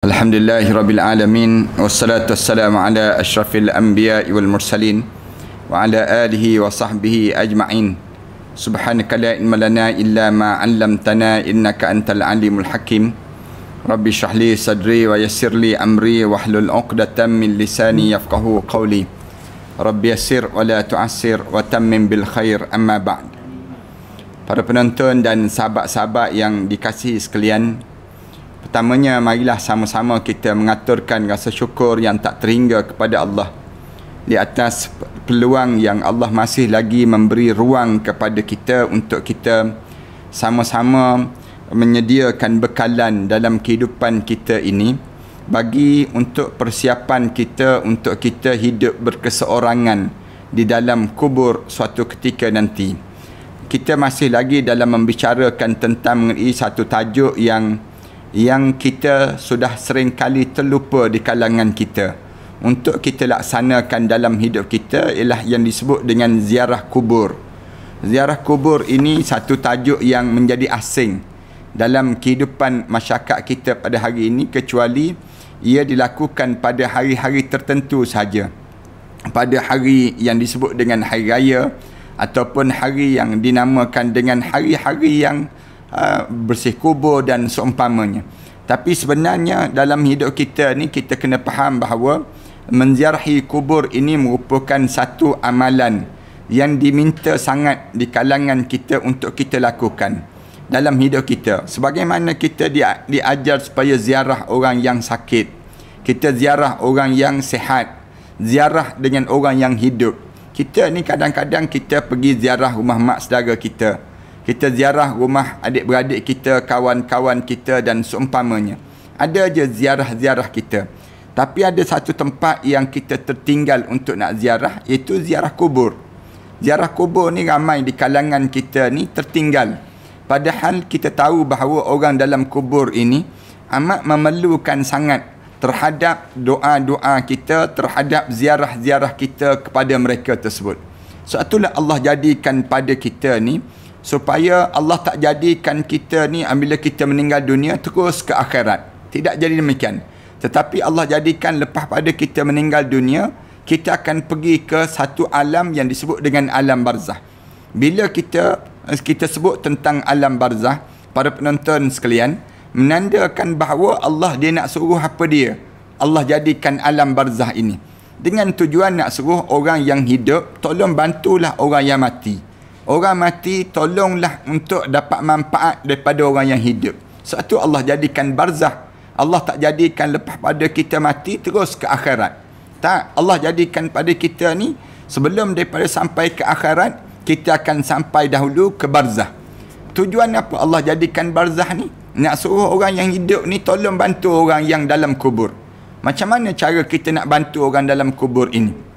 Alhamdulillahirabbil alamin wassalatu wassalamu ala asyrafil anbiya'i wal mursalin wa ala alihi wa sahbihi ajma'in. Subhanaka la ilma lana illa ma 'allamtana innaka antal alimul hakim. Rabbi shrah li sadri wa yassir li amri wahlul 'uqdatam min lisani yafqahu qawli. Rabbi yassir wa la tu'assir wa tammim bil khair, amma ba'd. Para penonton dan sahabat-sahabat yang dikasihi sekalian, pertamanya, marilah sama-sama kita mengaturkan rasa syukur yang tak terhingga kepada Allah di atas peluang yang Allah masih lagi memberi ruang kepada kita untuk kita sama-sama menyediakan bekalan dalam kehidupan kita ini bagi untuk persiapan kita untuk kita hidup berkeseorangan di dalam kubur suatu ketika nanti. Kita masih lagi dalam membicarakan tentang mengenai satu tajuk yang kita sudah sering kali terlupa di kalangan kita untuk kita laksanakan dalam hidup kita, ialah yang disebut dengan ziarah kubur. Ziarah kubur ini satu tajuk yang menjadi asing dalam kehidupan masyarakat kita pada hari ini, kecuali ia dilakukan pada hari-hari tertentu sahaja, pada hari yang disebut dengan hari raya ataupun hari yang dinamakan dengan hari-hari yang bersih kubur dan seumpamanya. Tapi sebenarnya dalam hidup kita ni kita kena faham bahawa menziarahi kubur ini merupakan satu amalan yang diminta sangat di kalangan kita untuk kita lakukan dalam hidup kita. Sebagaimana kita diajar supaya ziarah orang yang sakit, kita ziarah orang yang sihat, ziarah dengan orang yang hidup. Kita ni kadang-kadang kita pergi ziarah rumah mak saudara kita, kita ziarah rumah adik-beradik kita, kawan-kawan kita dan seumpamanya. Ada je ziarah-ziarah kita. Tapi ada satu tempat yang kita tertinggal untuk nak ziarah, iaitu ziarah kubur. Ziarah kubur ni ramai di kalangan kita ni tertinggal. Padahal kita tahu bahawa orang dalam kubur ini amat memerlukan sangat terhadap doa-doa kita, terhadap ziarah-ziarah kita kepada mereka tersebut. Sebab itulah Allah jadikan pada kita ni, supaya Allah tak jadikan kita ni apabila kita meninggal dunia terus ke akhirat. Tidak jadi demikian. Tetapi Allah jadikan lepas pada kita meninggal dunia, kita akan pergi ke satu alam yang disebut dengan alam barzah. Bila kita sebut tentang alam barzah, para penonton sekalian, menandakan bahawa Allah dia nak suruh apa dia? Allah jadikan alam barzah ini dengan tujuan nak suruh orang yang hidup, tolong bantulah orang yang mati. Orang mati, tolonglah untuk dapat manfaat daripada orang yang hidup. Sebab tu Allah jadikan barzah. Allah tak jadikan lepas pada kita mati terus ke akhirat. Tak, Allah jadikan pada kita ni sebelum daripada sampai ke akhirat, kita akan sampai dahulu ke barzah. Tujuan apa Allah jadikan barzah ni? Nak suruh orang yang hidup ni tolong bantu orang yang dalam kubur. Macam mana cara kita nak bantu orang dalam kubur ini?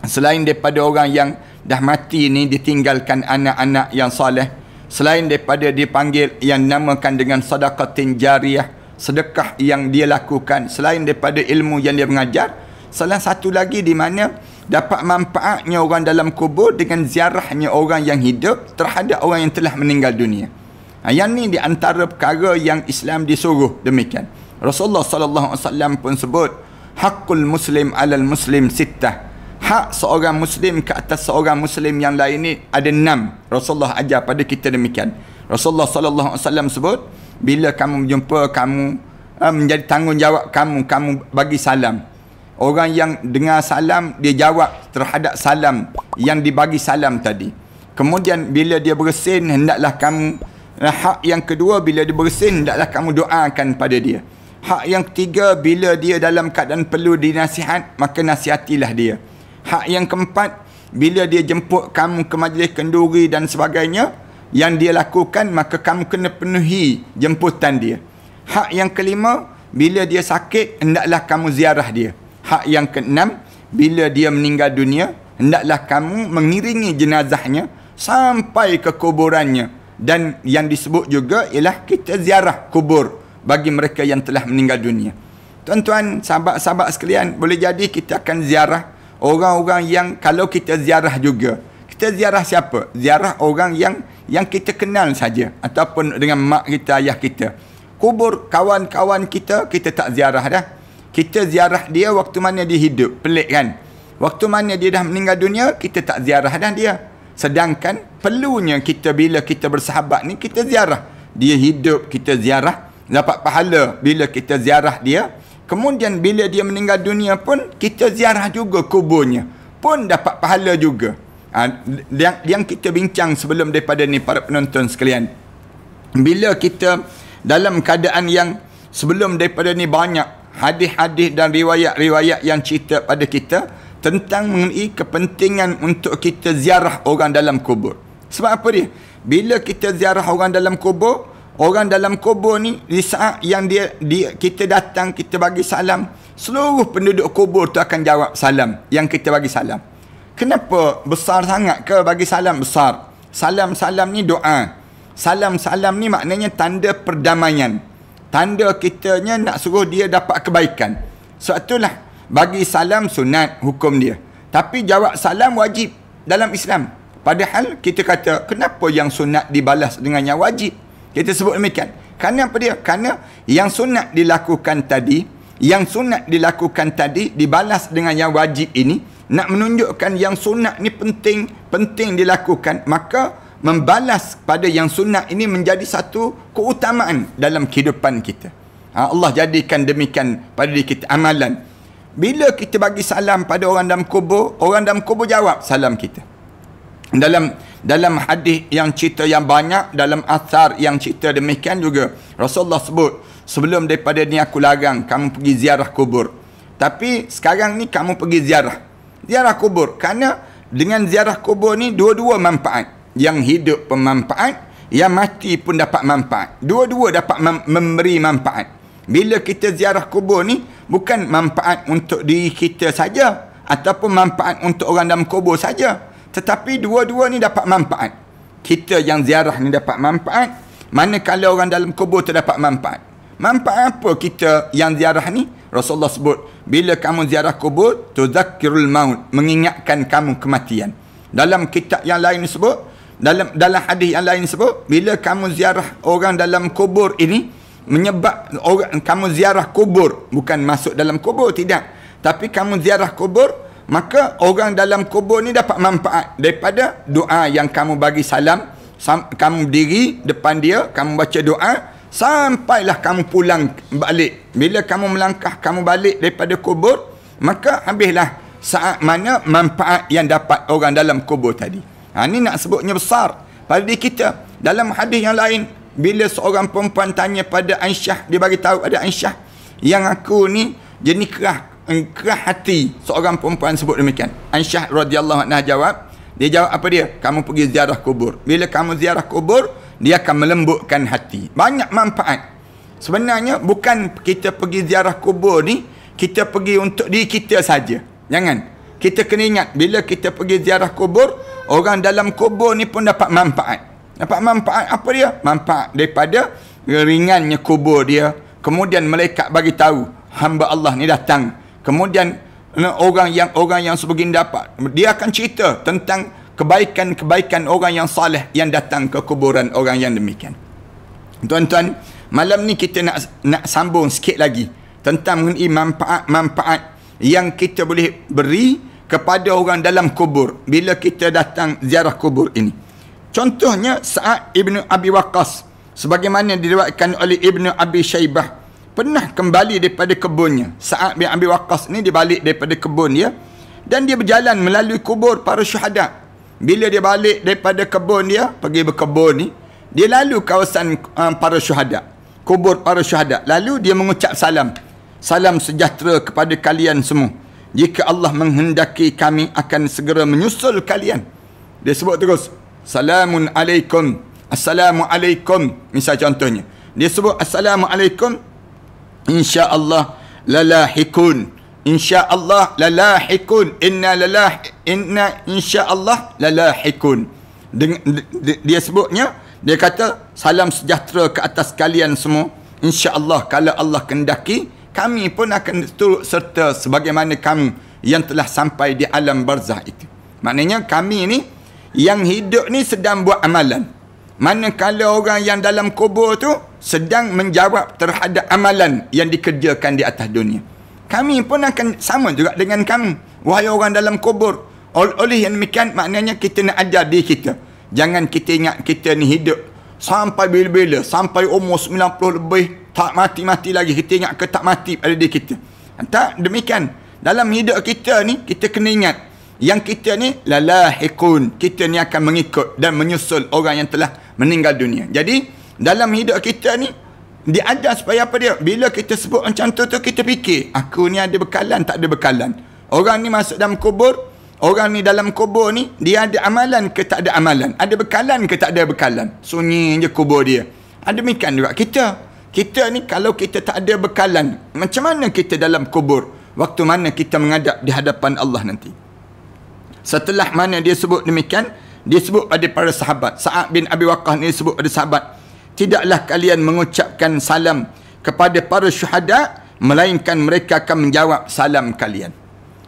Selain daripada orang yang dah mati ni ditinggalkan anak-anak yang soleh, selain daripada dipanggil yang namakan dengan sedekatin jariyah, sedekah yang dia lakukan, selain daripada ilmu yang dia mengajar, salah satu lagi di mana dapat manfaatnya orang dalam kubur dengan ziarahnya orang yang hidup terhadap orang yang telah meninggal dunia. Yang ni di antara perkara yang Islam disuruh demikian. Rasulullah sallallahu alaihi wasallam pun sebut, haqqul muslim alal muslim sittah. Hak seorang Muslim ke atas seorang Muslim yang lain ni ada 6. Rasulullah ajar pada kita demikian. Rasulullah SAW sebut, bila kamu berjumpa, kamu menjadi tanggungjawab kamu bagi salam. Orang yang dengar salam, dia jawab terhadap salam yang dibagi salam tadi. Kemudian bila dia bersin, hendaklah kamu, hak yang kedua, bila dia bersin, hendaklah kamu doakan pada dia. Hak yang ketiga, bila dia dalam keadaan perlu dinasihat, maka nasihatilah dia. Hak yang keempat, bila dia jemput kamu ke majlis kenduri dan sebagainya yang dia lakukan, maka kamu kena penuhi jemputan dia. Hak yang kelima, bila dia sakit, hendaklah kamu ziarah dia. Hak yang keenam, bila dia meninggal dunia, hendaklah kamu mengiringi jenazahnya sampai ke kuburannya. Dan yang disebut juga ialah kita ziarah kubur bagi mereka yang telah meninggal dunia. Tuan-tuan, sahabat-sahabat sekalian, boleh jadi kita akan ziarah orang-orang yang, kalau kita ziarah juga, kita ziarah siapa? Ziarah orang yang kita kenal saja, ataupun dengan mak kita, ayah kita. kubur kawan-kawan kita tak ziarah dah. Kita ziarah dia waktu mana dia hidup. Pelik kan? Waktu mana dia dah meninggal dunia, kita tak ziarah dah dia. Sedangkan perlunya kita bila kita bersahabat ni, kita ziarah. Dia hidup, kita ziarah. Dapat pahala bila kita ziarah dia. Kemudian bila dia meninggal dunia pun, kita ziarah juga kuburnya. Pun dapat pahala juga. Yang kita bincang sebelum daripada ni, para penonton sekalian. Bila kita dalam keadaan yang sebelum daripada ni banyak hadis-hadis dan riwayat-riwayat yang cerita pada kita tentang mengenai kepentingan untuk kita ziarah orang dalam kubur. Sebab apa dia? Bila kita ziarah orang dalam kubur ni di saat yang kita datang, kita bagi salam, seluruh penduduk kubur tu akan jawab salam yang kita bagi salam. Kenapa besar sangat ke bagi salam? Besar. Salam-salam ni doa. Salam-salam ni maknanya tanda perdamaian. Tanda kitanya nak suruh dia dapat kebaikan. Sebab itulah bagi salam sunat hukum dia. Tapi jawab salam wajib dalam Islam. Padahal kita kata, kenapa yang sunat dibalas dengan yang wajib? Kita sebut demikian. Kerana apa dia? Kerana yang sunat dilakukan tadi dibalas dengan yang wajib ini, nak menunjukkan yang sunat ni penting dilakukan. Maka membalas pada yang sunat ini menjadi satu keutamaan dalam kehidupan kita. Allah jadikan demikian pada diri kita amalan. Bila kita bagi salam pada orang dalam kubur jawab salam kita. Dalam hadis yang cerita yang banyak, dalam athar yang cerita demikian juga, Rasulullah sebut, sebelum daripada ni aku larang kamu pergi ziarah kubur. Tapi sekarang ni kamu pergi ziarah kubur. Kerana dengan ziarah kubur ni dua-dua manfaat. Yang hidup pun manfaat, yang mati pun dapat manfaat. Dua-dua dapat memberi manfaat. Bila kita ziarah kubur ni, bukan manfaat untuk diri kita saja, ataupun manfaat untuk orang dalam kubur saja. Tetapi dua-dua ni dapat manfaat. Kita yang ziarah ni dapat manfaat, manakala orang dalam kubur tu dapat manfaat. Manfaat apa kita yang ziarah ni? Rasulullah sebut, bila kamu ziarah kubur, tuzakkirul maut, mengingatkan kamu kematian. Dalam kitab yang lain disebut, dalam hadis yang lain sebut, bila kamu ziarah orang dalam kubur ini, kamu ziarah kubur, bukan masuk dalam kubur, tidak, tapi kamu ziarah kubur, maka orang dalam kubur ni dapat manfaat daripada doa yang kamu bagi salam. Kamu berdiri depan dia, kamu baca doa sampailah kamu pulang balik. Bila kamu melangkah, kamu balik daripada kubur, maka habislah saat mana manfaat yang dapat orang dalam kubur tadi. Ini nak sebutnya besar pada diri kita. Dalam hadis yang lain, bila seorang perempuan tanya pada Aisyah, dia bagi tahu pada Aisyah, yang aku ni jenis kerah hati. Seorang perempuan sebut demikian. Aisyah radhiyallahu anha jawab, dia jawab apa dia? Kamu pergi ziarah kubur. Bila kamu ziarah kubur, dia akan melembutkan hati. Banyak manfaat. Sebenarnya bukan kita pergi ziarah kubur ni, kita pergi untuk diri kita saja. Jangan. Kita kena ingat, bila kita pergi ziarah kubur, orang dalam kubur ni pun dapat manfaat. Dapat manfaat apa dia? Manfaat daripada ringannya kubur dia. Kemudian malaikat bagi tahu, hamba Allah ni datang. Kemudian orang yang sebegini dapat. Dia akan cerita tentang kebaikan-kebaikan orang yang saleh yang datang ke kuburan orang yang demikian. Tuan-tuan, malam ni kita nak sambung sikit lagi tentang mengenai manfaat-manfaat yang kita boleh beri kepada orang dalam kubur bila kita datang ziarah kubur ini. Contohnya Sa'ad Ibn Abi Waqqas, sebagaimana diriwayatkan oleh Ibn Abi Shaybah, pernah kembali daripada kebunnya. Sa'ad bin Abi Waqqas ni dia balik daripada kebun dia, dan dia berjalan melalui kubur para syuhada. Bila dia balik daripada kebun dia, pergi berkebun ni, dia lalu kawasan para syuhada, kubur para syuhada. Lalu dia mengucap salam sejahtera kepada kalian semua. Jika Allah menghendaki, kami akan segera menyusul kalian. Dia sebut terus, Salamun alaikum, Assalamualaikum. Misal contohnya, dia sebut Assalamualaikum, InsyaAllah lalahikun, InsyaAllah lalahikun, Inna insyaAllah lalahikun. Dia sebutnya, dia kata, salam sejahtera ke atas kalian semua. InsyaAllah, kalau Allah kehendaki, kami pun akan turut serta sebagaimana kamu yang telah sampai di alam barzah itu. Maknanya kami ni yang hidup ni sedang buat amalan. Manakala orang yang dalam kubur tu sedang menjawab terhadap amalan yang dikerjakan di atas dunia. Kami pun akan sama juga dengan kami. Wahai orang dalam kubur. Oleh yang demikian, maknanya kita nak ajar diri kita. Jangan kita ingat kita ni hidup sampai bila-bila, sampai umur 90 lebih, tak mati-mati lagi. Kita ingat ke tak mati pada diri kita. Tak, demikian. Dalam hidup kita ni, kita kena ingat. Yang kita ni, lalahiqun. Kita ni akan mengikut dan menyusul orang yang telah meninggal dunia. Jadi, dalam hidup kita ni, diajar supaya apa dia? Bila kita sebut macam tu, kita fikir, aku ni ada bekalan, tak ada bekalan. Orang ni masuk dalam kubur, orang ni dalam kubur ni, dia ada amalan ke tak ada amalan? Ada bekalan ke tak ada bekalan? Sunyi je kubur dia. Demikian juga kita. Kita ni kalau kita tak ada bekalan, macam mana kita dalam kubur? Waktu mana kita menghadap di hadapan Allah nanti? Setelah mana dia sebut demikian, dia sebut pada para sahabat. Sa'ad bin Abi Waqqas ni sebut pada sahabat, tidaklah kalian mengucapkan salam kepada para syuhada, melainkan mereka akan menjawab salam kalian.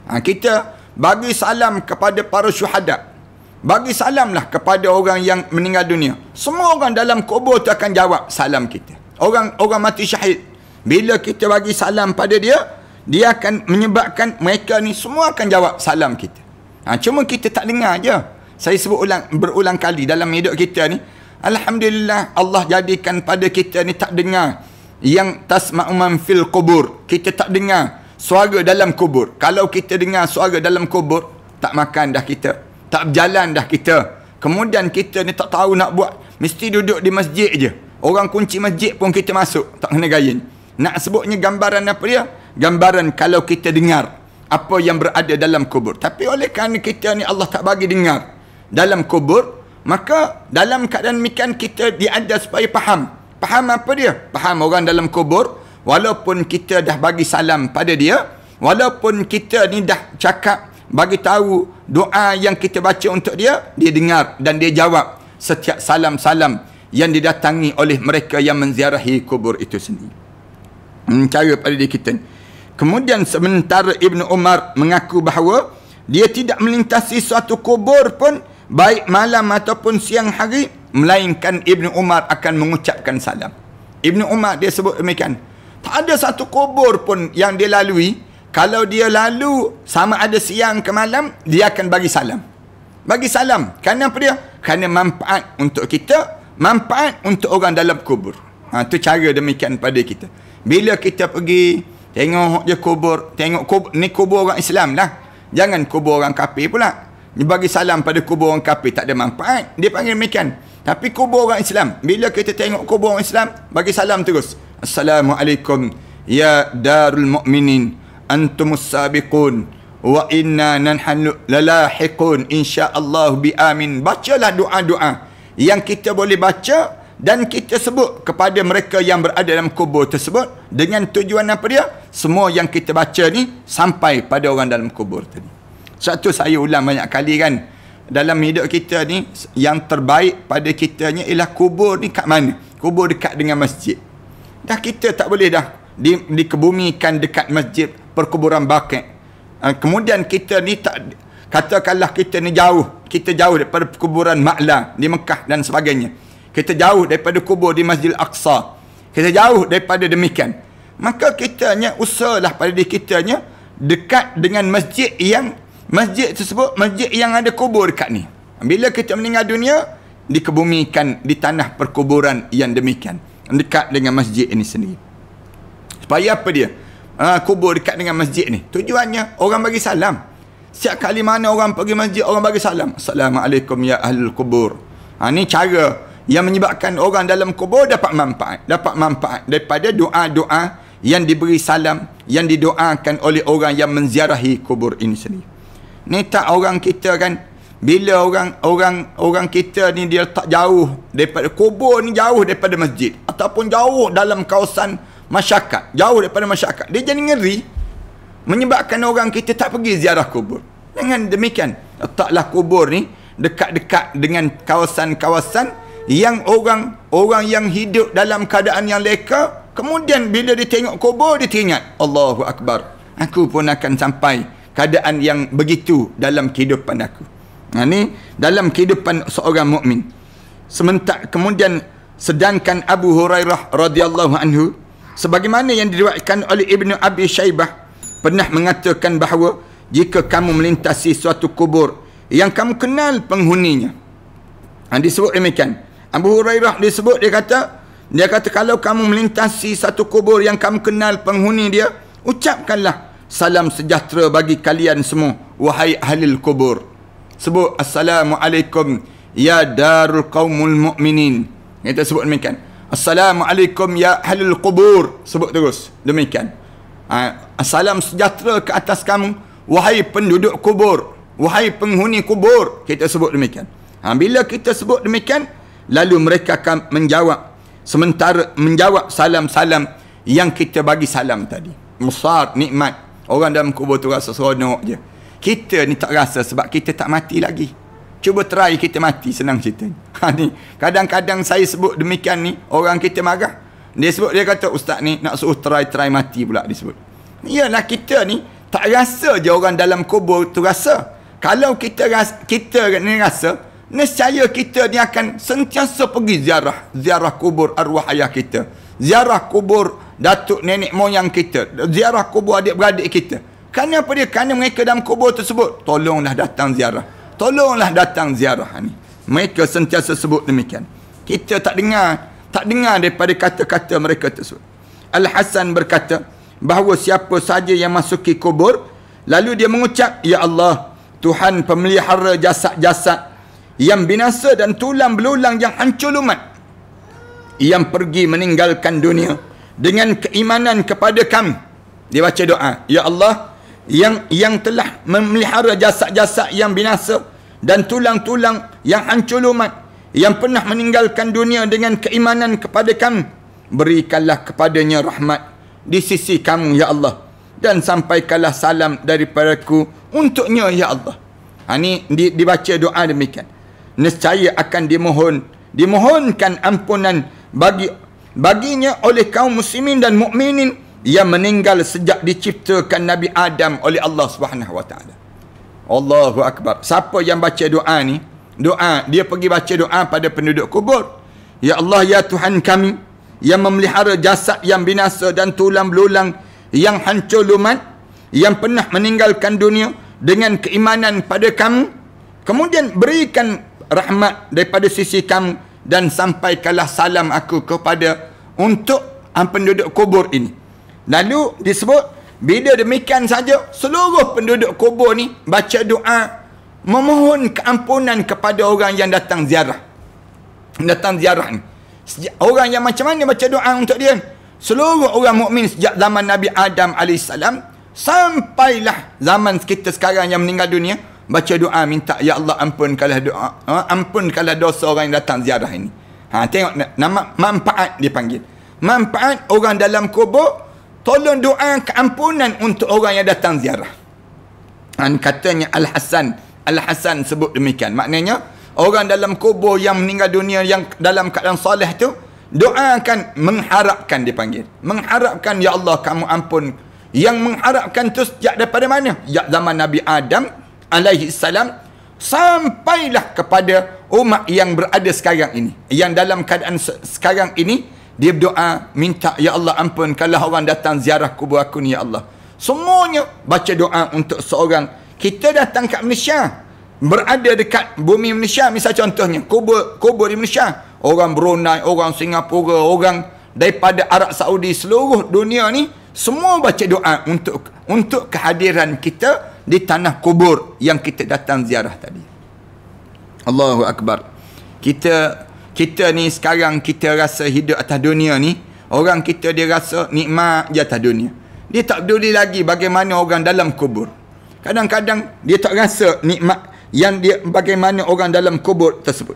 Kita bagi salam kepada para syuhada. Bagi salamlah kepada orang yang meninggal dunia. Semua orang dalam kubur tu akan jawab salam kita. Orang mati syahid, bila kita bagi salam pada dia, dia akan menyebabkan mereka ni semua akan jawab salam kita. Cuma kita tak dengar je. Saya sebut berulang kali dalam hidup kita ni, alhamdulillah Allah jadikan pada kita ni tak dengar yang tasma'u man fil qubur. Kita tak dengar suara dalam kubur. Kalau kita dengar suara dalam kubur, tak makan dah kita, tak berjalan dah kita. Kemudian kita ni tak tahu nak buat, mesti duduk di masjid je. Orang kunci masjid pun kita masuk, tak kena gaya. Nak sebutnya gambaran apa dia? Gambaran kalau kita dengar apa yang berada dalam kubur. Tapi oleh kerana kita ni Allah tak bagi dengar dalam kubur, maka dalam keadaan demikian kita diajar supaya faham. Faham apa dia? Faham orang dalam kubur, walaupun kita dah bagi salam pada dia, walaupun kita ni dah cakap, bagi tahu doa yang kita baca untuk dia, dia dengar dan dia jawab setiap salam-salam yang didatangi oleh mereka yang menziarahi kubur itu sendiri. Cara pada diri kita. Kemudian sementara Ibn Umar mengaku bahawa dia tidak melintasi suatu kubur pun, baik malam ataupun siang hari, melainkan Ibn Umar akan mengucapkan salam. Ibn Umar dia sebut demikian. Tak ada satu kubur pun yang dia lalui, kalau dia lalu sama ada siang ke malam, dia akan bagi salam. Bagi salam. Kerana apa dia? Kerana manfaat untuk kita, manfaat untuk orang dalam kubur. Itu cara demikian pada kita. Bila kita pergi tengok je kubur, tengok kubur, ni kubur orang Islam lah. Jangan kubur orang kafir pula. Dia bagi salam pada kubur orang kafir, tak ada manfaat. Dia panggil demikian. Tapi kubur orang Islam, bila kita tengok kubur orang Islam, bagi salam terus. Assalamualaikum ya darul mu'minin, antumus sabiqun wa inna nanhanu lalahiqun insyaallah bi amin. Bacalah doa-doa yang kita boleh baca dan kita sebut kepada mereka yang berada dalam kubur tersebut, dengan tujuan apa dia? Semua yang kita baca ni sampai pada orang dalam kubur tadi. Satu saya ulang banyak kali kan, dalam hidup kita ni yang terbaik pada kita ni ialah kubur ni kat mana? Kubur dekat dengan masjid. Dah kita tak boleh dah dikebumikan dekat masjid perkuburan Baqi'. Kemudian kita ni tak, katakanlah kita ni jauh, kita jauh daripada perkuburan Ma'la di Mekah dan sebagainya. Kita jauh daripada kubur di Masjidil Aqsa. Kita jauh daripada demikian. Maka kitanya usahalah pada diri kitanya dekat dengan masjid tersebut, masjid yang ada kubur dekat ni. Bila kita meninggal dunia, dikebumikan di tanah perkuburan yang demikian, dekat dengan masjid ini sendiri. Supaya apa dia? Kubur dekat dengan masjid ni. Tujuannya orang bagi salam. Setiap kali mana orang pergi masjid, orang bagi salam. Assalamualaikum ya ahlul kubur. Ni cara yang menyebabkan orang dalam kubur dapat manfaat daripada doa-doa yang diberi salam, yang didoakan oleh orang yang menziarahi kubur ini sendiri. Ni tak orang kita kan, bila orang kita ni dia tak jauh daripada kubur ni, jauh daripada masjid ataupun jauh dalam kawasan masyarakat, jauh daripada masyarakat, dia jadi ngeri, menyebabkan orang kita tak pergi ziarah kubur. Jangan demikian. Letaklah kubur ni dekat-dekat dengan kawasan-kawasan yang orang yang hidup dalam keadaan yang leka, kemudian bila dia tengok kubur, dia teringat, Allahu Akbar, aku pun akan sampai keadaan yang begitu dalam kehidupan aku. Ni dalam kehidupan seorang mukmin. Sementara kemudian sedangkan Abu Hurairah radhiyallahu anhu sebagaimana yang diriwayatkan oleh Ibnu Abi Syaibah pernah mengatakan bahawa jika kamu melintasi suatu kubur yang kamu kenal penghuninya. Disebut demikian. Abu Hurairah dia kata kalau kamu melintasi satu kubur yang kamu kenal penghuni dia, ucapkanlah salam sejahtera bagi kalian semua wahai ahlul kubur. Sebut assalamualaikum ya darul qaumul mu'minin. Kita sebut demikian. Assalamualaikum ya ahlul kubur. Sebut terus demikian. Salam sejahtera ke atas kamu wahai penduduk kubur, wahai penghuni kubur. Kita sebut demikian. Bila kita sebut demikian, lalu mereka akan menjawab, sementara menjawab salam-salam yang kita bagi salam tadi. Musar, nikmat. Orang dalam kubur tu rasa seronok je. Kita ni tak rasa sebab kita tak mati lagi. Cuba try kita mati, senang cerita. Ni kadang-kadang saya sebut demikian ni, orang kita marah. Dia kata ustaz ni nak suruh try mati pula dia sebut. Yalah, kita ni tak rasa je orang dalam kubur tu rasa. Kalau kita ni rasa, nescaya kita ni akan sentiasa pergi ziarah kubur arwah ayah kita, ziarah kubur datuk nenek moyang kita, ziarah kubur adik-beradik kita. Kerana apa dia? Kerana mereka dalam kubur tersebut, tolonglah datang ziarah, tolonglah datang ziarah ni. Mereka sentiasa sebut demikian. Kita tak dengar daripada kata-kata mereka tersebut. Al-Hasan berkata bahawa siapa saja yang masuki kubur lalu dia mengucap, ya Allah, Tuhan pemelihara jasad-jasad yang binasa dan tulang belulang yang hancur lumat, yang pergi meninggalkan dunia dengan keimanan kepada kami. Dia baca doa, ya Allah, yang telah memelihara jasad-jasad yang binasa dan tulang-tulang yang hancur lumat, yang pernah meninggalkan dunia dengan keimanan kepada kami, berikanlah kepadanya rahmat di sisi kamu ya Allah, dan sampaikanlah salam daripadaku untuknya ya Allah. Ini dibaca doa demikian. Nescaya akan dimohonkan ampunan baginya oleh kaum muslimin dan mukminin yang meninggal sejak diciptakan Nabi Adam oleh Allah Subhanahu wa taala. Allahu akbar. Siapa yang baca doa ni, dia pergi baca doa pada penduduk kubur. Ya Allah, ya Tuhan kami yang memelihara jasad yang binasa dan tulang belulang yang hancur lumat, yang pernah meninggalkan dunia dengan keimanan pada kamu, kemudian berikan rahmat daripada sisi kamu dan sampaikanlah salam aku kepada untuk penduduk kubur ini. Lalu disebut bila demikian saja, seluruh penduduk kubur ni baca doa memohon keampunan kepada orang yang datang ziarah. Datang ziarah ni, orang yang macam mana baca doa untuk dia? Seluruh orang mukmin sejak zaman Nabi Adam AS sampailah zaman kita sekarang yang meninggal dunia, baca doa minta, ya Allah ampunkanlah dosa orang yang datang ziarah ini. Tengok nama manfaat dipanggil. Manfaat orang dalam kubur, tolong doa keampunan untuk orang yang datang ziarah. Katanya Al-Hasan sebut demikian. Maknanya orang dalam kubur yang meninggal dunia yang dalam keadaan soleh tu, doakan, mengharapkan dipanggil. Mengharapkan, ya Allah kamu ampun. Yang mengharapkan tu sejak daripada mana? Sejak zaman Nabi Adam alaihi salam sampailah kepada umat yang berada sekarang ini. Yang dalam keadaan sekarang ini, dia berdoa minta, ya Allah ampun kalau orang datang ziarah kubur aku ni ya Allah. Semuanya baca doa untuk seorang. Kita datang kat Malaysia, berada dekat bumi Malaysia, misal contohnya kubur di Malaysia, orang Brunei, orang Singapura, orang daripada Arab Saudi, seluruh dunia ni semua baca doa untuk kehadiran kita di tanah kubur yang kita datang ziarah tadi. Allahu akbar. Kita ni sekarang kita rasa hidup atas dunia ni, orang kita dia rasa nikmat je atas dunia. Dia tak peduli lagi bagaimana orang dalam kubur. Kadang-kadang dia tak rasa nikmat yang dia bagaimana orang dalam kubur tersebut.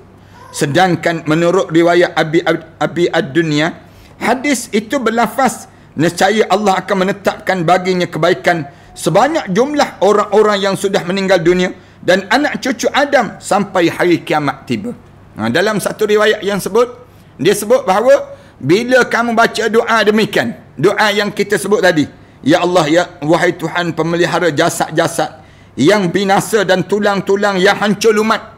Sedangkan menurut riwayat Abi ad-Dunya, hadis itu berlafaz nescaya Allah akan menetapkan baginya kebaikan sebanyak jumlah orang-orang yang sudah meninggal dunia dan anak cucu Adam sampai hari kiamat tiba. Dalam satu riwayat yang dia sebut bahawa bila kamu baca doa demikian, doa yang kita sebut tadi, ya Allah, ya wahai Tuhan pemelihara jasad-jasad yang binasa dan tulang-tulang yang hancur lumat,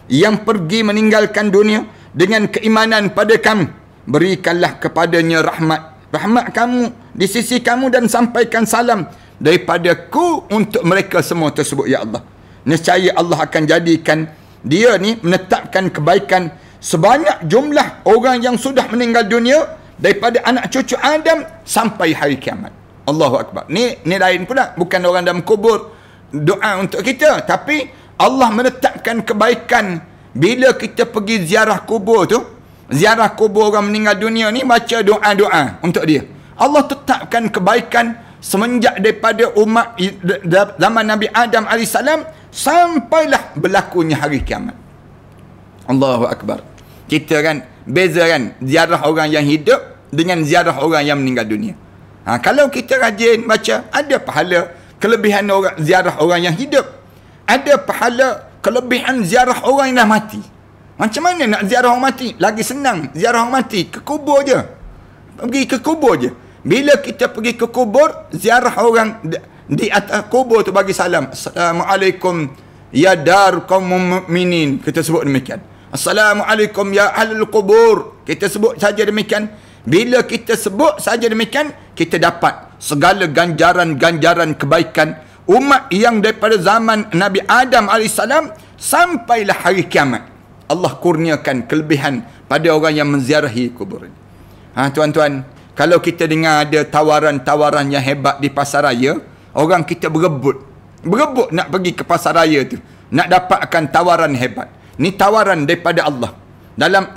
yang pergi meninggalkan dunia dengan keimanan pada kami. Berikanlah kepadanya rahmat kamu di sisi kamu dan sampaikan salam daripadaku untuk mereka semua tersebut, ya Allah. Nescaya Allah akan jadikan dia ni menetapkan kebaikan sebanyak jumlah orang yang sudah meninggal dunia daripada anak cucu Adam sampai hari kiamat. Allahu Akbar. Ni lain pula, bukan orang dalam kubur doa untuk kita, tapi Allah menetapkan kebaikan bila kita pergi ziarah kubur tu. Ziarah kubur orang meninggal dunia ni, baca doa-doa untuk dia. Allah tetapkan kebaikan semenjak daripada umat zaman Nabi Adam AS sampailah berlakunya hari kiamat. Allahu Akbar. Kita kan beza kan ziarah orang yang hidup dengan ziarah orang yang meninggal dunia. Kalau kita rajin baca, ada pahala kelebihan orang ziarah orang yang hidup. Ada pahala kelebihan ziarah orang yang dah mati. Macam mana nak ziarah orang mati? Lagi senang ziarah orang mati, ke kubur je. Pergi ke kubur je. Bila kita pergi ke kubur, ziarah orang di atas kubur tu bagi salam. Assalamualaikum ya dar kaum mukminin. Kita sebut demikian. Assalamualaikum ya ahlul kubur. Kita sebut saja demikian. Bila kita sebut saja demikian, kita dapat segala ganjaran-ganjaran kebaikan umat yang daripada zaman Nabi Adam AS sampailah hari kiamat. Allah kurniakan kelebihan pada orang yang menziarahi kubur. Tuan-tuan, kalau kita dengar ada tawaran-tawaran yang hebat di pasar raya, orang kita berebut nak pergi ke pasar raya tu, nak dapatkan tawaran hebat. Ni tawaran daripada Allah.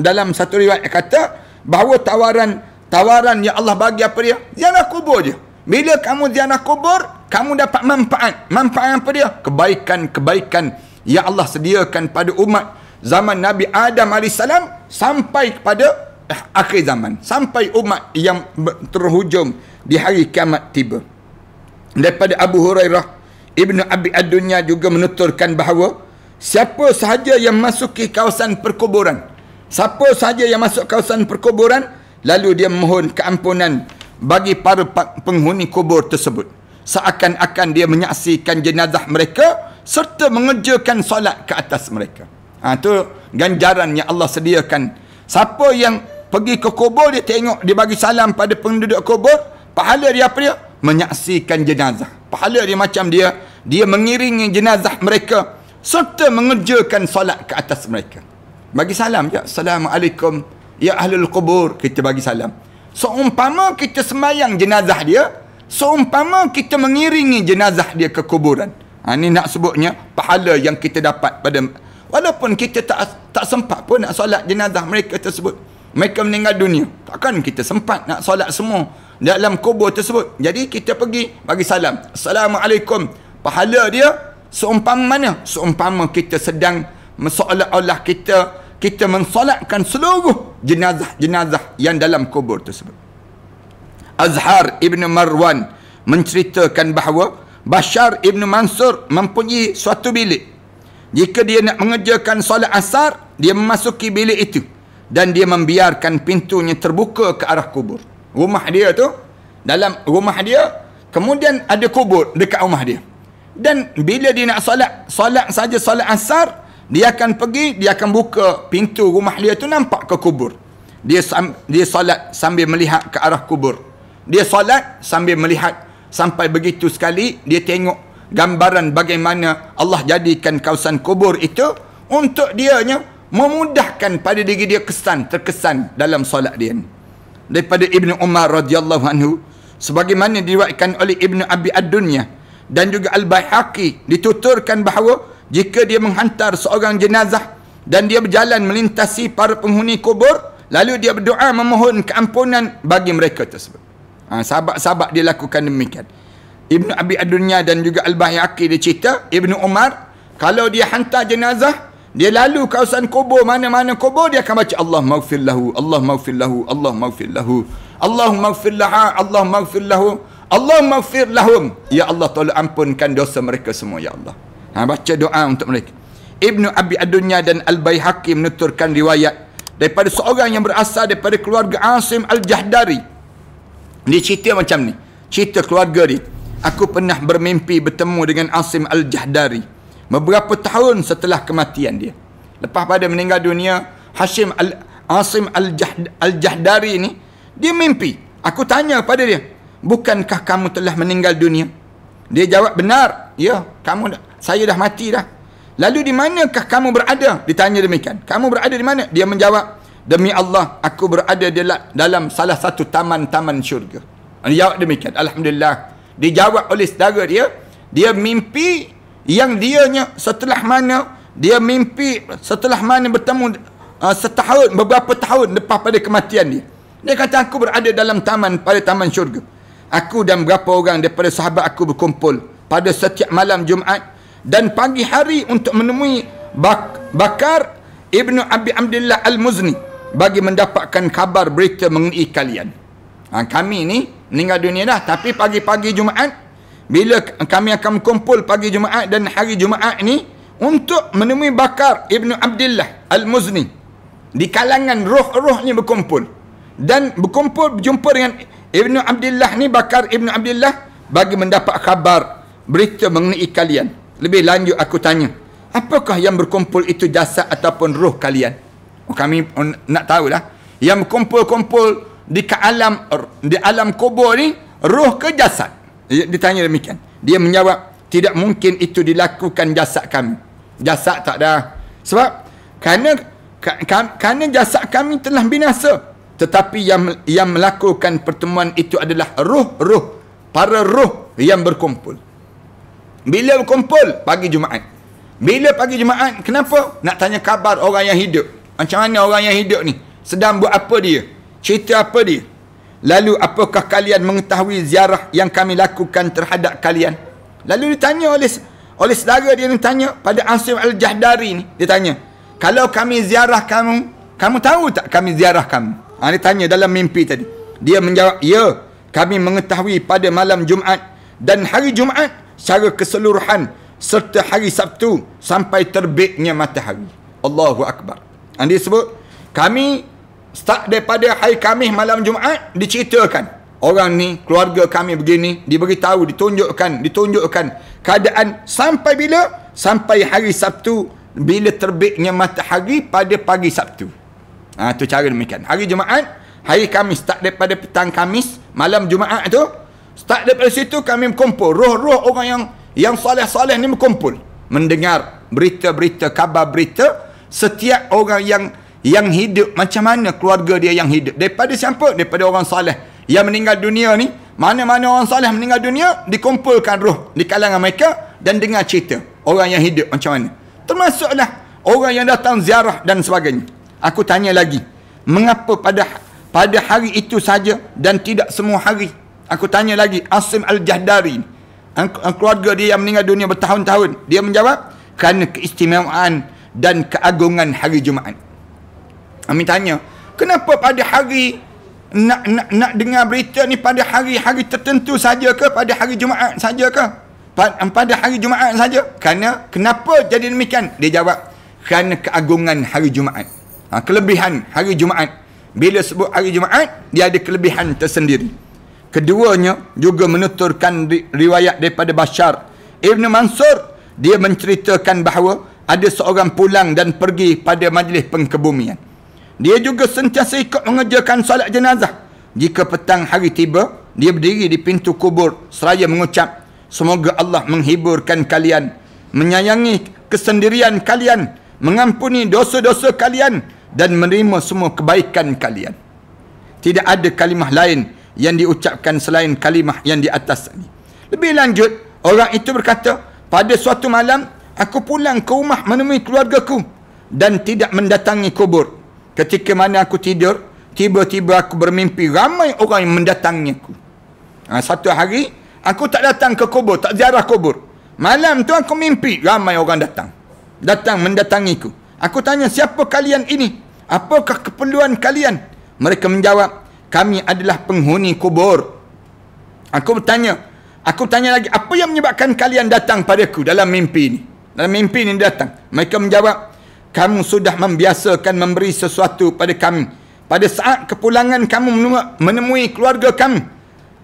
Dalam satu riwayat kata bahawa tawaran yang Allah bagi apa dia? Ziarah kubur je. Bila kamu ziarah kubur, kamu dapat manfaat. Manfaat apa dia? Kebaikan yang Allah sediakan pada umat zaman Nabi Adam AS sampai kepada akhir zaman, sampai umat yang terhujung di hari kiamat tiba. Daripada Abu Hurairah, Ibnu Abi Ad-Dunya juga menuturkan bahawa siapa sahaja yang masuki kawasan perkuburan, siapa sahaja yang masuk kawasan perkuburan lalu dia memohon keampunan bagi para penghuni kubur tersebut, seakan-akan dia menyaksikan jenazah mereka serta mengerjakan solat ke atas mereka. Itu ganjaran yang Allah sediakan. Siapa yang pergi ke kubur, dia tengok, dia bagi salam pada penduduk kubur, pahala dia apa dia? Menyaksikan jenazah. Pahala dia macam dia mengiringi jenazah mereka serta mengerjakan solat ke atas mereka. Bagi salam je. Assalamualaikum ya ahlul kubur. Kita bagi salam. Seumpama kita sembahyang jenazah dia, seumpama kita mengiringi jenazah dia ke kuburan. Ini nak sebutnya pahala yang kita dapat pada, walaupun kita tak sempat pun nak solat jenazah mereka tersebut. Mereka meninggal dunia, takkan kita sempat nak solat semua dalam kubur tersebut. Jadi kita pergi bagi salam. Assalamualaikum. Pahala dia seumpama mana? Seumpama kita sedang seolah-olah kita mensolatkan seluruh jenazah-jenazah yang dalam kubur tersebut. Azhar Ibn Marwan menceritakan bahawa Bashar Ibn Mansur mempunyai suatu bilik. Jika dia nak mengerjakan solat asar, dia memasuki bilik itu dan dia membiarkan pintunya terbuka ke arah kubur. Rumah dia tu, dalam rumah dia, kemudian ada kubur dekat rumah dia. Dan bila dia nak solat saja solat asar, dia akan pergi, dia akan buka pintu rumah dia tu, nampak ke kubur. Dia solat sambil melihat ke arah kubur. Dia solat sambil melihat, sampai begitu sekali dia tengok gambaran bagaimana Allah jadikan kawasan kubur itu untuk dianya memudahkan pada diri dia terkesan dalam solat dia ni. Daripada Ibnu Umar radhiyallahu anhu, sebagaimana diriwayatkan oleh Ibnu Abi Ad-Dunya dan juga Al-Baihaqi, dituturkan bahawa jika dia menghantar seorang jenazah dan dia berjalan melintasi para penghuni kubur, lalu dia berdoa memohon keampunan bagi mereka tersebut. Sahabat-sahabat dia lakukan demikian. Ibnu Abi Ad-Dunya dan juga Al-Baihaqi dia cerita, Ibnu Umar kalau dia hantar jenazah, dia lalu kawasan kubur, mana-mana kubur, dia akan baca Allahumma ighfir lahu, Allahumma ighfir lahu, Allahumma ighfir lahu, Allahumma ighfir laha, Allahumma ighfir lahu, Allahumma ighfir lahum. Ya Allah, tolong ampunkan dosa mereka semua, ya Allah. Baca doa untuk mereka. Ibnu Abi Ad-Dunya dan Al-Baihaqi menuturkan riwayat daripada seorang yang berasal daripada keluarga Asim Al-Jahdari. Dia cerita macam ni, cerita keluarga dia. Aku pernah bermimpi bertemu dengan Asim Al-Jahdari beberapa tahun setelah kematian dia. Lepas pada meninggal dunia, Asim Al-Jahdari ni, dia mimpi. Aku tanya pada dia, bukankah kamu telah meninggal dunia? Dia jawab, benar. Ya, saya dah mati dah. Lalu di manakah kamu berada? Ditanya demikian. Kamu berada di mana? Dia menjawab, demi Allah, aku berada dalam salah satu taman-taman syurga. Dia jawab demikian. Alhamdulillah. Dijawab oleh saudara dia, dia mimpi yang dianya setelah mana bertemu setahun, beberapa tahun lepas pada kematian dia. Dia kata, aku berada dalam pada taman syurga. Aku dan beberapa orang daripada sahabat aku berkumpul pada setiap malam Jumaat dan pagi hari untuk menemui Bakar Ibnu Abi Abdillah Al-Muzni bagi mendapatkan kabar berita mengenai kalian. Kami ni meninggal dunia dah, tapi pagi-pagi Jumaat, bila kami akan berkumpul pagi Jumaat dan hari Jumaat ni untuk menemui Bakar Ibnu Abdillah Al-Muzni. Di kalangan roh-roh ni berkumpul. Dan berjumpa dengan Ibnu Abdillah ni, Bakar Ibnu Abdillah, bagi mendapat kabar berita mengenai kalian. Lebih lanjut aku tanya, apakah yang berkumpul itu, jasad ataupun roh kalian? Kami nak tahulah. Yang berkumpul-kumpul di alam kubur ni, roh ke jasad? Ditanya demikian. Dia menjawab, tidak mungkin itu dilakukan jasad kami. Jasad tak ada. Sebab kerana jasad kami telah binasa. Tetapi yang melakukan pertemuan itu adalah roh-roh, para roh yang berkumpul. Bila berkumpul? Pagi Jumaat. Bila pagi Jumaat? Kenapa? Nak tanya kabar orang yang hidup. Macam mana orang yang hidup ni? Sedang buat apa dia? Cerita apa dia? Lalu apakah kalian mengetahui ziarah yang kami lakukan terhadap kalian? Lalu ditanya oleh saudara dia, tanya pada Asim Al-Jahdari ni, dia tanya, kalau kami ziarah kamu tahu tak kami ziarah kamu? Dia tanya dalam mimpi tadi. Dia menjawab, ya, kami mengetahui pada malam Jumaat dan hari Jumaat secara keseluruhan serta hari Sabtu sampai terbitnya matahari. Allahu Akbar. Dia sebut, kami start daripada hari Khamis malam Jumaat, diceritakan orang ni, keluarga kami begini, diberitahu, ditunjukkan keadaan sampai bila? Sampai hari Sabtu, bila terbitnya matahari pada pagi Sabtu. Tu cara demikian. Hari Jumaat, hari Khamis, start daripada petang Khamis, malam Jumaat tu, start daripada situ kami berkumpul. Roh-roh orang yang soleh-soleh ni berkumpul, mendengar berita-berita, kabar berita setiap orang yang hidup, macam mana keluarga dia yang hidup. Daripada siapa? Daripada orang soleh yang meninggal dunia ni. Mana-mana orang soleh meninggal dunia, dikumpulkan roh di kalangan mereka dan dengar cerita orang yang hidup macam mana. Termasuklah orang yang datang ziarah dan sebagainya. Aku tanya lagi, mengapa pada hari itu saja dan tidak semua hari? Aku tanya lagi, Asim Al-Jahdari, keluarga dia yang meninggal dunia bertahun-tahun, dia menjawab, kerana keistimewaan dan keagungan hari Jumaat. Kami tanya, kenapa pada hari nak dengar berita ni pada hari-hari tertentu saja ke? Pada hari Jumaat saja ke? Pada hari Jumaat saja? Kenapa jadi demikian? Dia jawab, kerana keagungan hari Jumaat. Kelebihan hari Jumaat. Bila sebut hari Jumaat, dia ada kelebihan tersendiri. Keduanya juga menuturkan riwayat daripada Bashar Ibn Mansur. Dia menceritakan bahawa ada seorang pulang dan pergi pada majlis pengkebumian. Dia juga sentiasa ikut mengerjakan solat jenazah. Jika petang hari tiba, dia berdiri di pintu kubur seraya mengucap, semoga Allah menghiburkan kalian, menyayangi kesendirian kalian, mengampuni dosa-dosa kalian dan menerima semua kebaikan kalian. Tidak ada kalimah lain yang diucapkan selain kalimah yang di atas ini. Lebih lanjut, orang itu berkata, pada suatu malam aku pulang ke rumah menemui keluargaku dan tidak mendatangi kubur. Ketika mana aku tidur, tiba-tiba aku bermimpi ramai orang yang mendatangi aku. Satu hari aku tak datang ke kubur, tak ziarah kubur. Malam tu aku mimpi ramai orang datang mendatangiku. Aku tanya, siapa kalian ini? Apakah keperluan kalian? Mereka menjawab, kami adalah penghuni kubur. Aku tanya lagi, apa yang menyebabkan kalian datang padaku dalam mimpi ini? Dalam mimpi ini datang. Mereka menjawab, kamu sudah membiasakan memberi sesuatu pada kami pada saat kepulangan kamu menemui keluarga kami.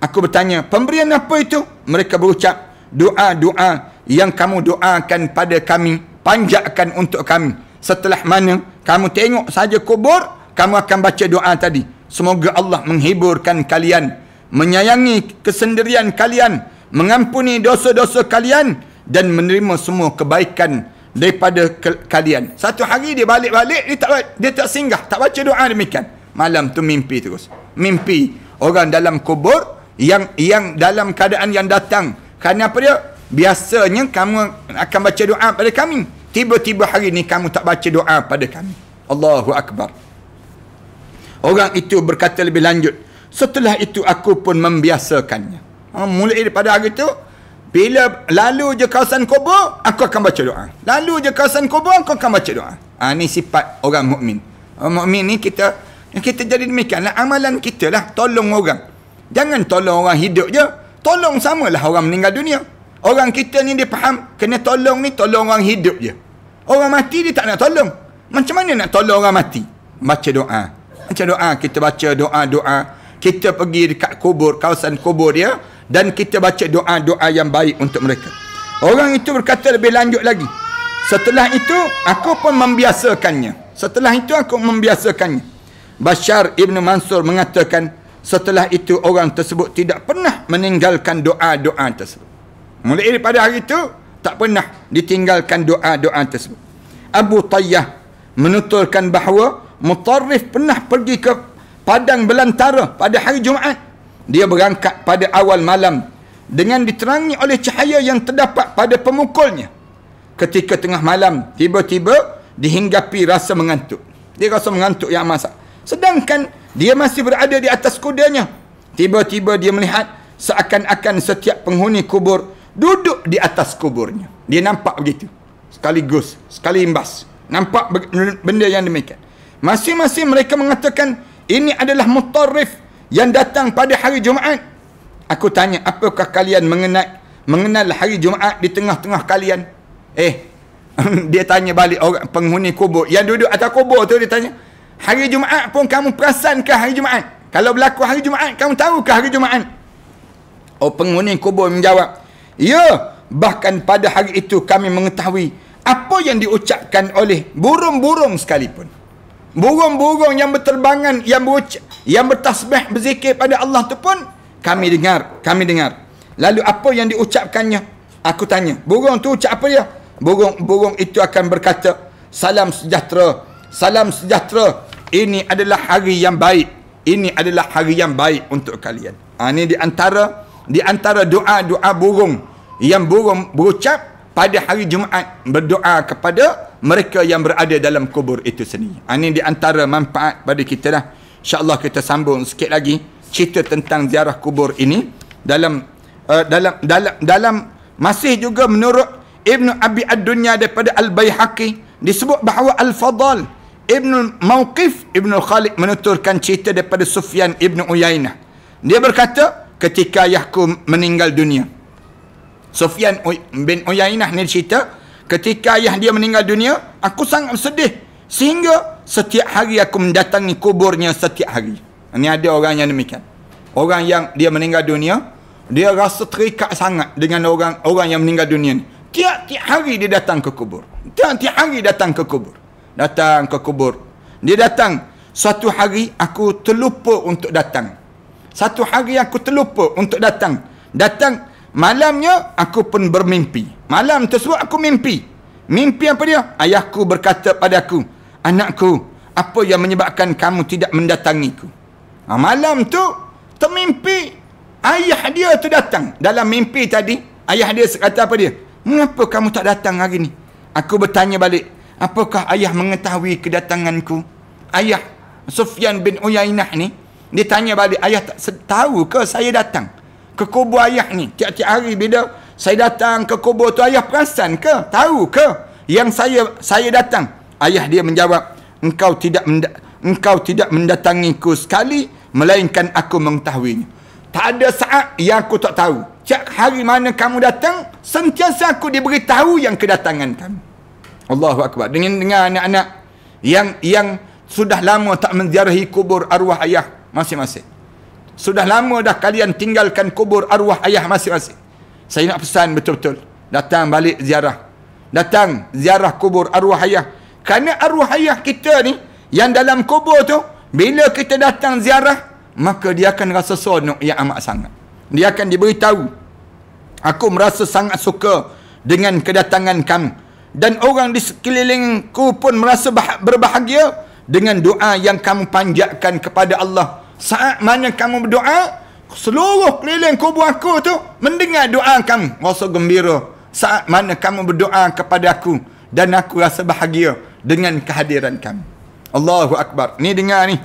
Aku bertanya, pemberian apa itu? Mereka berucap, doa-doa yang kamu doakan pada kami, panjatkan untuk kami. Setelah mana Kamu tengok saja kubur, kamu akan baca doa tadi. Semoga Allah menghiburkan kalian, menyayangi kesendirian kalian, mengampuni dosa-dosa kalian dan menerima semua kebaikan daripada kalian. Satu hari dia balik-balik, dia tak singgah, tak baca doa demikian. Malam tu mimpi terus. Mimpi orang dalam kubur yang dalam keadaan yang datang. Kerana apa dia? Biasanya kamu akan baca doa pada kami. Tiba-tiba hari ni kamu tak baca doa pada kami. Allahu Akbar. Orang itu berkata lebih lanjut, setelah itu aku pun membiasakannya. Mulai daripada hari itu, bila lalu je kawasan kubur, aku akan baca doa. Lalu je kawasan kubur, aku akan baca doa. Ini sifat orang mukmin. Orang mukmin ni kita jadi demikianlah. Amalan kita lah tolong orang. Jangan tolong orang hidup je. Tolong samalah orang meninggal dunia. Orang kita ni dia faham, kena tolong ni tolong orang hidup je. Orang mati dia tak nak tolong. Macam mana nak tolong orang mati? Baca doa. Baca doa, kita baca doa-doa. Kita pergi dekat kubur, kawasan kubur dia, dan kita baca doa-doa yang baik untuk mereka. Orang itu berkata lebih lanjut lagi, setelah itu aku pun membiasakannya. Setelah itu aku membiasakannya. Bashar Ibn Mansur mengatakan, setelah itu orang tersebut tidak pernah meninggalkan doa-doa tersebut. Mulai daripada hari itu tak pernah ditinggalkan doa-doa tersebut. Abu Tayyah menuturkan bahawa Mutarrif pernah pergi ke padang belantara pada hari Jumaat. Dia berangkat pada awal malam dengan diterangi oleh cahaya yang terdapat pada pemukulnya. Ketika tengah malam, tiba-tiba dihinggapi rasa mengantuk. Dia rasa mengantuk yang masak. Sedangkan dia masih berada di atas kudanya. Tiba-tiba dia melihat seakan-akan setiap penghuni kubur duduk di atas kuburnya. Dia nampak begitu. Sekaligus, sekali imbas. Nampak benda yang demikian. Masing-masing mereka mengatakan, ini adalah Mutarrif yang datang pada hari Jumaat. Aku tanya, apakah kalian mengenal hari Jumaat di tengah-tengah kalian? Dia tanya balik orang penghuni kubur yang duduk atas kubur tu, dia tanya, hari Jumaat pun kamu perasankah hari Jumaat? Kalau berlaku hari Jumaat, kamu tahukah hari Jumaat? Penghuni kubur menjawab, ya, bahkan pada hari itu kami mengetahui apa yang diucapkan oleh burung-burung sekalipun. Burung-burung yang berterbangan, yang bertasbih, berzikir pada Allah tu pun kami dengar. Lalu apa yang diucapkannya? Aku tanya, burung tu ucap apa dia? Burung itu akan berkata, salam sejahtera, salam sejahtera. Ini adalah hari yang baik. Ini adalah hari yang baik untuk kalian. Ini di antara doa-doa burung yang burung berucap pada hari Jumaat, berdoa kepada mereka yang berada dalam kubur itu sendiri. Ini di antara manfaat pada kita lah. InsyaAllah kita sambung sikit lagi cerita tentang ziarah kubur ini dalam masih juga menurut Ibn Abi Ad-Dunya daripada Al-Bayhaqi disebut bahawa Al-Fadal Ibn Mawqif Ibn Khalid menuturkan cerita daripada Sufyan Ibn Uyainah. Dia berkata, ketika ayahku meninggal dunia, Sufyan bin Uyainah ni cerita, ketika ayah dia meninggal dunia, aku sangat sedih sehingga setiap hari aku mendatangi kuburnya setiap hari. Ini ada orang yang demikian. Orang yang dia meninggal dunia, dia rasa terikat sangat dengan orang yang meninggal dunia ni. Tiap-tiap hari dia datang ke kubur. Tiap-tiap hari datang ke kubur. Datang ke kubur. Dia datang. Suatu hari aku terlupa untuk datang. Satu hari aku terlupa untuk datang. Datang malamnya aku pun bermimpi. Malam tersebut aku mimpi. Mimpi apa dia? Ayahku berkata padaku, anakku, apa yang menyebabkan kamu tidak mendatangiku? Malam tu termimpi ayah dia tu datang. Dalam mimpi tadi, ayah dia kata apa dia? Mengapa kamu tak datang hari ni? Aku bertanya balik, apakah ayah mengetahui kedatanganku? Ayah Sufyan bin Uyainah ni, dia tanya balik, ayah tak tahu ke saya datang ke kubur ayah ni? Tiap-tiap hari bila saya datang ke kubur tu, ayah perasan ke? Tahu ke yang saya datang? Ayah dia menjawab, engkau tidak mendatangiku sekali, melainkan aku mengetahuinya. Tak ada saat yang aku tak tahu. Setiap hari mana kamu datang, sentiasa aku diberitahu yang kedatangan kamu. Allahu Akbar. Dengan anak-anak yang sudah lama tak menziarahi kubur arwah ayah masing-masing. Sudah lama dah kalian tinggalkan kubur arwah ayah masing-masing. Saya nak pesan betul-betul, datang balik ziarah. Datang ziarah kubur arwah ayah. Kerana arwah ayah kita ni yang dalam kubur tu, bila kita datang ziarah, maka dia akan rasa seronok yang amat sangat. Dia akan diberitahu, aku merasa sangat suka dengan kedatangan kamu. Dan orang di sekelilingku pun merasa berbahagia dengan doa yang kamu panjatkan kepada Allah. Saat mana kamu berdoa, seluruh keliling kubur aku tu mendengar doa kamu, rasa gembira. Saat mana kamu berdoa kepada aku, dan aku rasa bahagia dengan kehadiran kamu. Allahu Akbar. Ni dengar ni,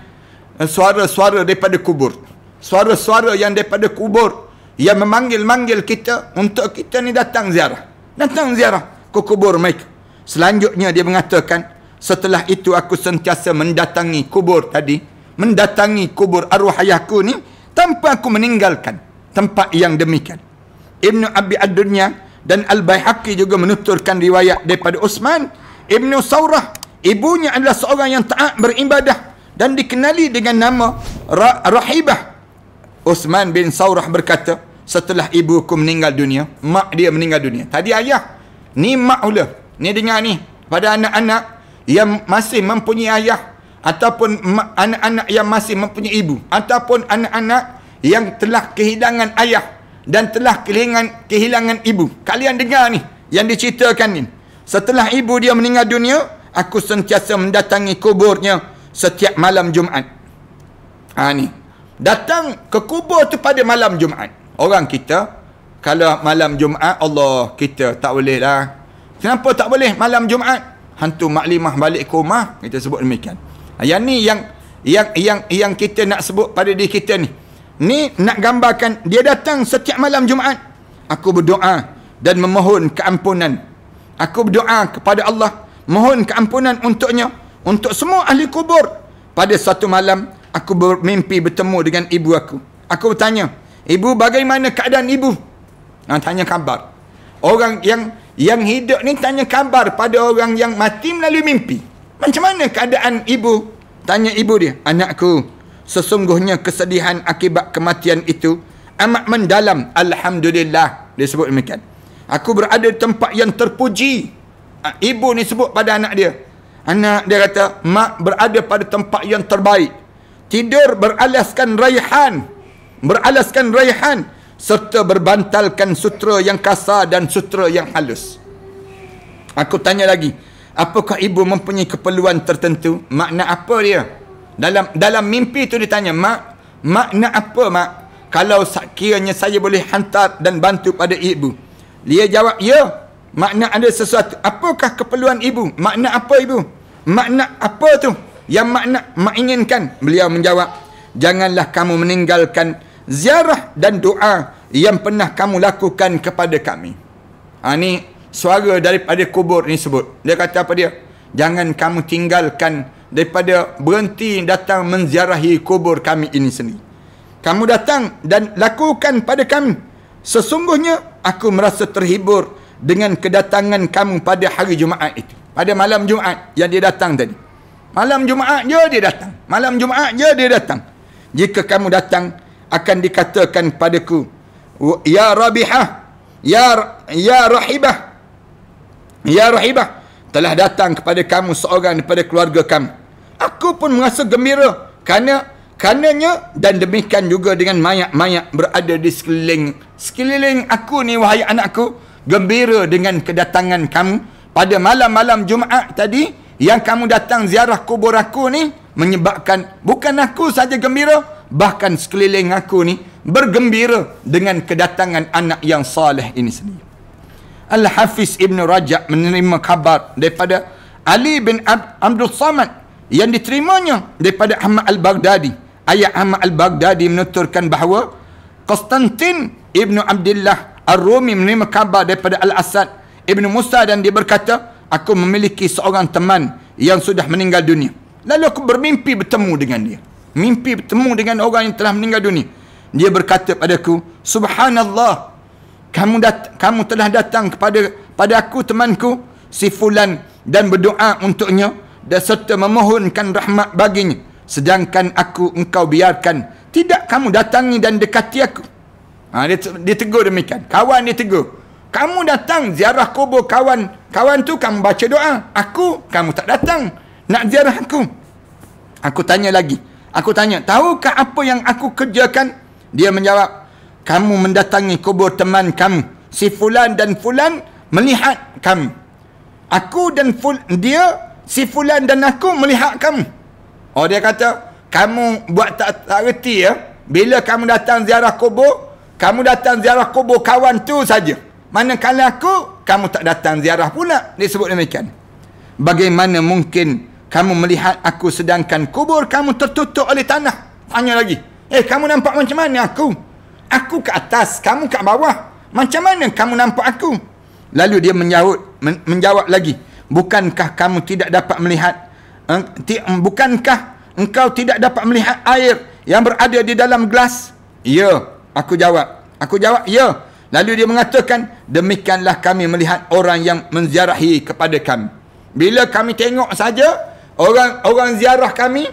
suara-suara daripada kubur. Suara-suara yang daripada kubur, yang memanggil-manggil kita untuk kita ni datang ziarah. Datang ziarah ke kubur mereka. Selanjutnya dia mengatakan, setelah itu aku sentiasa mendatangi kubur tadi, mendatangi kubur arwah ayahku ni, tanpa aku meninggalkan tempat yang demikian. Ibnu Abi Ad-Dunya dan Al-Baihaqi juga menuturkan riwayat daripada Uthman Ibnu Saurah. Ibunya adalah seorang yang taat beribadah dan dikenali dengan nama Rahibah. Uthman bin Saurah berkata, setelah ibuku meninggal dunia, mak dia meninggal dunia. Tadi ayah, ni mak pula. Ni dengar ni, pada anak-anak yang masih mempunyai ayah, ataupun anak-anak yang masih mempunyai ibu, ataupun anak-anak yang telah kehilangan ayah dan telah kehilangan ibu. Kalian dengar ni, yang diceritakan ni. Setelah ibu dia meninggal dunia, aku sentiasa mendatangi kuburnya setiap malam Jumaat. Ni, datang ke kubur tu pada malam Jumaat. Orang kita, kalau malam Jumaat, Allah, kita tak boleh lah. Kenapa tak boleh malam Jumaat? Hantu maklimah balik ke rumah, kita sebut demikian. Yang ni yang kita nak sebut pada diri kita ni. Ni nak gambarkan dia datang setiap malam Jumaat. Aku berdoa dan memohon keampunan. Aku berdoa kepada Allah, mohon keampunan untuknya, untuk semua ahli kubur. Pada satu malam, aku bermimpi bertemu dengan ibu aku. Aku bertanya, ibu, bagaimana keadaan ibu? Tanya khabar. Orang yang hidup ni tanya khabar pada orang yang mati melalui mimpi. Macam mana keadaan ibu? Tanya ibu dia, anakku, sesungguhnya kesedihan akibat kematian itu amat mendalam. Alhamdulillah. Dia sebut demikian. Aku berada di tempat yang terpuji. Ibu ni sebut pada anak dia. Anak dia kata, mak berada pada tempat yang terbaik. Tidur beralaskan raihan, serta berbantalkan sutera yang kasar dan sutera yang halus. Aku tanya lagi, apakah ibu mempunyai keperluan tertentu? Makna apa dia? Dalam mimpi tu dia tanya, mak, makna apa mak? Kalau kiranya saya boleh hantar dan bantu pada ibu. Dia jawab, ya. Makna ada sesuatu. Apakah keperluan ibu? Makna apa ibu? Makna apa tu yang mak inginkan? Beliau menjawab, janganlah kamu meninggalkan ziarah dan doa yang pernah kamu lakukan kepada kami. Ni suara daripada kubur ni sebut. Dia kata apa dia? Jangan kamu tinggalkan daripada berhenti datang menziarahi kubur kami ini sendiri. Kamu datang dan lakukan pada kami. Sesungguhnya aku merasa terhibur dengan kedatangan kamu pada hari Jumaat itu. Pada malam Jumaat yang dia datang tadi. Malam Jumaat je dia datang. Malam Jumaat je dia datang. Jika kamu datang, akan dikatakan padaku, ya Rabihah, ya Rahibah, ya Rahibah, telah datang kepada kamu seorang daripada keluarga kamu. Aku pun merasa gembira karenanya, dan demikian juga dengan mayat-mayat berada di sekeliling aku ni, wahai anakku, gembira dengan kedatangan kamu pada malam-malam Jumaat tadi, yang kamu datang ziarah kubur aku ni, menyebabkan bukan aku saja gembira, bahkan sekeliling aku ni bergembira dengan kedatangan anak yang saleh ini sendiri. Al-Hafiz Ibn Rajab menerima khabar daripada Ali bin Abdul Samad yang diterimanya daripada Ahmad Al-Baghdadi. Ayah Ahmad Al-Baghdadi menuturkan bahawa Konstantin Ibn Abdullah Ar-Rumi menerima khabar daripada Al-Asad Ibn Musa, dan dia berkata, aku memiliki seorang teman yang sudah meninggal dunia. Lalu aku bermimpi bertemu dengan dia. Mimpi bertemu dengan orang yang telah meninggal dunia. Dia berkata padaku, subhanallah, kamu telah datang pada aku temanku si fulan dan berdoa untuknya dan serta memohonkan rahmat baginya, sedangkan engkau biarkan tidak kamu datangi dan dekati aku. Dia tegur demikian. Kawan dia tegur, kamu datang ziarah kubur kawan Kawan tu kamu baca doa. Aku, kamu tak datang. Nak ziarah aku. Aku tanya lagi. Aku tanya, tahukah apa yang aku kerjakan? Dia menjawab, kamu mendatangi kubur teman kamu. Si fulan dan fulan melihat kamu. Aku dan dia, si fulan dan aku melihat kamu. Oh, dia kata, kamu buat tak reti ya. Bila kamu datang ziarah kubur, kamu datang ziarah kubur kawan tu saja. Manakala aku, kamu tak datang ziarah pula. Dia sebut demikian. Bagaimana mungkin kamu melihat aku sedangkan kubur kamu tertutup oleh tanah? Tanya lagi. Kamu nampak macam mana aku? Aku ke atas, kamu kat bawah. Macam mana kamu nampak aku? Lalu dia menjawab lagi. Bukankah kamu tidak dapat melihat? Bukankah engkau tidak dapat melihat air yang berada di dalam gelas? Ya, aku jawab. Ya. Lalu dia mengatakan, demikianlah kami melihat orang yang menziarahi kepada kami. Bila kami tengok saja orang ziarah kami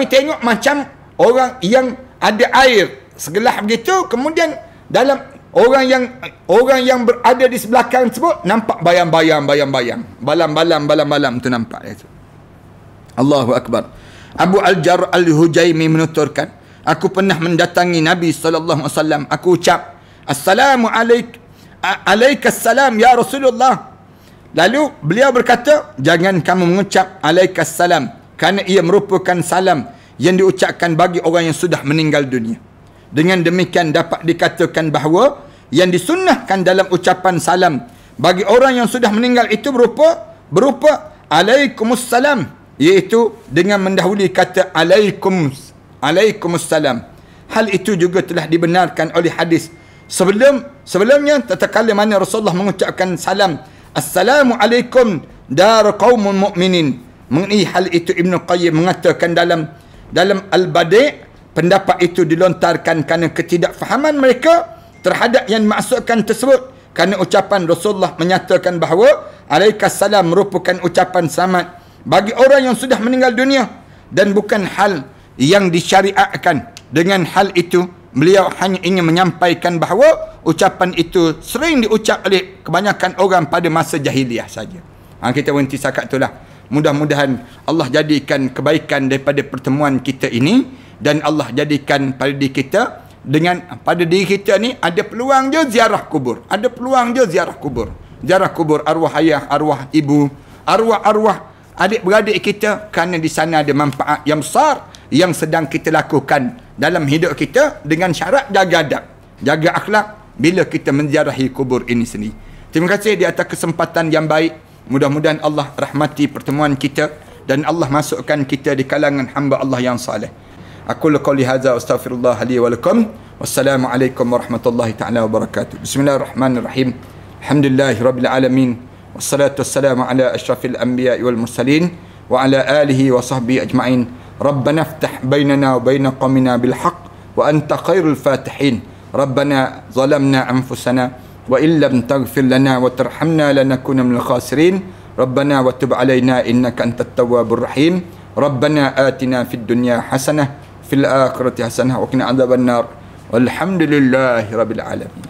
tengok macam orang yang ada air segelas begitu, kemudian dalam orang yang berada di sebelah kanan tersebut nampak bayang-bayang, balam-balam tu nampak itu. Allahu Akbar. Abu Al-Jar Al-Hujaimi menuturkan, aku pernah mendatangi Nabi SAW. Aku ucap, Alaikassalam ya Rasulullah. Lalu beliau berkata, jangan kamu mengucap alaikassalam, kerana ia merupakan salam yang diucapkan bagi orang yang sudah meninggal dunia. Dengan demikian dapat dikatakan bahawa yang disunnahkan dalam ucapan salam bagi orang yang sudah meninggal itu berupa alaikumussalam, iaitu dengan mendahului kata alaikumussalam. Hal itu juga telah dibenarkan oleh hadis sebelumnya, tatkala mana Rasulullah mengucapkan salam, Assalamualaikum dar qaumun mu'minin. Mengenai hal itu Ibn Qayyim mengatakan dalam Al-Badi', pendapat itu dilontarkan kerana ketidakfahaman mereka terhadap yang dimaksudkan tersebut, kerana ucapan Rasulullah menyatakan bahawa alaikassalam merupakan ucapan selamat bagi orang yang sudah meninggal dunia dan bukan hal yang disyariatkan. Dengan hal itu beliau hanya ingin menyampaikan bahawa ucapan itu sering diucap oleh kebanyakan orang pada masa jahiliah saja. Kita berhenti setakat itulah. Mudah-mudahan Allah jadikan kebaikan daripada pertemuan kita ini, dan Allah jadikan pada diri kita, pada diri kita ni ada peluang je ziarah kubur. Ada peluang je ziarah kubur. Ziarah kubur arwah ayah, arwah ibu, arwah adik-beradik kita, kerana di sana ada manfaat yang besar yang sedang kita lakukan dalam hidup kita, dengan syarat jaga adab, jaga akhlak bila kita menziarahi kubur ini sendiri. Terima kasih di atas kesempatan yang baik. Mudah-mudahan Allah rahmati pertemuan kita dan Allah masukkan kita di kalangan hamba Allah yang saleh. Aku qouli hadza astaghfirullah li wa lakum. Wassalamualaikum warahmatullahi taala wabarakatuh. Bismillahirrahmanirrahim. Alhamdulillahirabbil alamin. Wassalatu wassalamu ala asyrafil anbiya'i wal mursalin wa ala alihi wa sahbihi ajma'in. ربنا افتح بيننا وبين قومنا بالحق وأنت خير الفاتحين. ربنا ظلمنا أنفسنا وإن لم تغفر لنا وترحمنا لنكون من الخاسرين. ربنا وتب علينا إنك أنت التواب الرحيم. ربنا آتنا في الدنيا حسنة في الآخرة حسنة وقنا عذاب النار والحمد لله رب العالمين.